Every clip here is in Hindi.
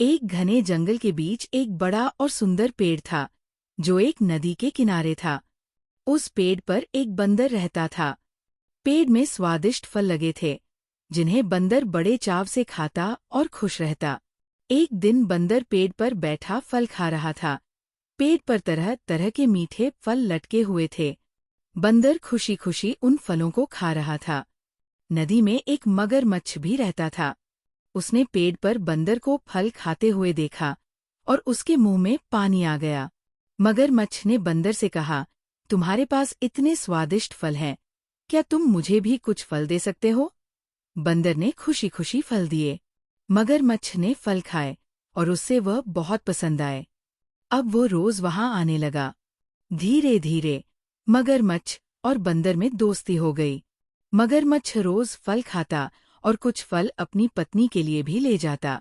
एक घने जंगल के बीच एक बड़ा और सुंदर पेड़ था, जो एक नदी के किनारे था। उस पेड़ पर एक बंदर रहता था। पेड़ में स्वादिष्ट फल लगे थे, जिन्हें बंदर बड़े चाव से खाता और खुश रहता। एक दिन बंदर पेड़ पर बैठा फल खा रहा था। पेड़ पर तरह तरह के मीठे फल लटके हुए थे। बंदर खुशी खुशी उन फलों को खा रहा था। नदी में एक मगरमच्छ भी रहता था। उसने पेड़ पर बंदर को फल खाते हुए देखा और उसके मुंह में पानी आ गया। मगरमच्छ ने बंदर से कहा, तुम्हारे पास इतने स्वादिष्ट फल हैं, क्या तुम मुझे भी कुछ फल दे सकते हो? बंदर ने खुशी खुशी फल दिए। मगरमच्छ ने फल खाए और उससे वह बहुत पसंद आए। अब वो रोज वहां आने लगा। धीरे धीरे मगरमच्छ और बंदर में दोस्ती हो गई। मगरमच्छ रोज फल खाता और कुछ फल अपनी पत्नी के लिए भी ले जाता।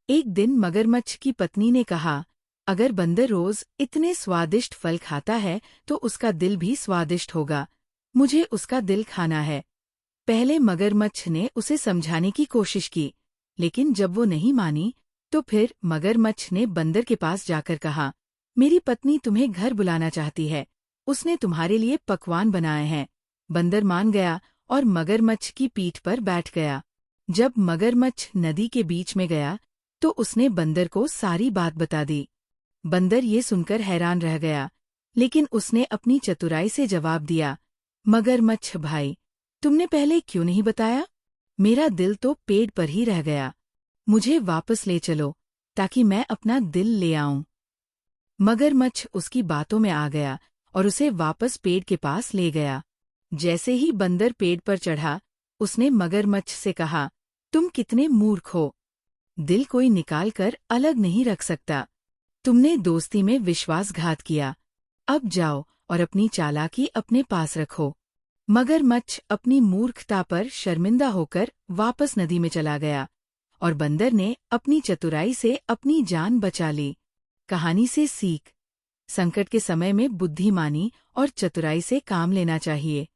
एक दिन मगरमच्छ की पत्नी ने कहा, अगर बंदर रोज इतने स्वादिष्ट फल खाता है तो उसका दिल भी स्वादिष्ट होगा। मुझे उसका दिल खाना है। पहले मगरमच्छ ने उसे समझाने की कोशिश की, लेकिन जब वो नहीं मानी, तो फिर मगरमच्छ ने बंदर के पास जाकर कहा, मेरी पत्नी तुम्हें घर बुलाना चाहती है। उसने तुम्हारे लिए पकवान बनाए हैं। बंदर मान गया और मगरमच्छ की पीठ पर बैठ गया। जब मगरमच्छ नदी के बीच में गया, तो उसने बंदर को सारी बात बता दी। बंदर ये सुनकर हैरान रह गया, लेकिन उसने अपनी चतुराई से जवाब दिया, मगरमच्छ भाई, तुमने पहले क्यों नहीं बताया? मेरा दिल तो पेड़ पर ही रह गया। मुझे वापस ले चलो, ताकि मैं अपना दिल ले आऊं। मगरमच्छ उसकी बातों में आ गया और उसे वापस पेड़ के पास ले गया। जैसे ही बंदर पेड़ पर चढ़ा, उसने मगरमच्छ से कहा, तुम कितने मूर्ख हो। दिल कोई निकाल कर अलग नहीं रख सकता। तुमने दोस्ती में विश्वासघात किया। अब जाओ और अपनी चालाकी अपने पास रखो। मगरमच्छ अपनी मूर्खता पर शर्मिंदा होकर वापस नदी में चला गया और बंदर ने अपनी चतुराई से अपनी जान बचा ली। कहानी से सीख: संकट के समय में बुद्धिमानी और चतुराई से काम लेना चाहिए।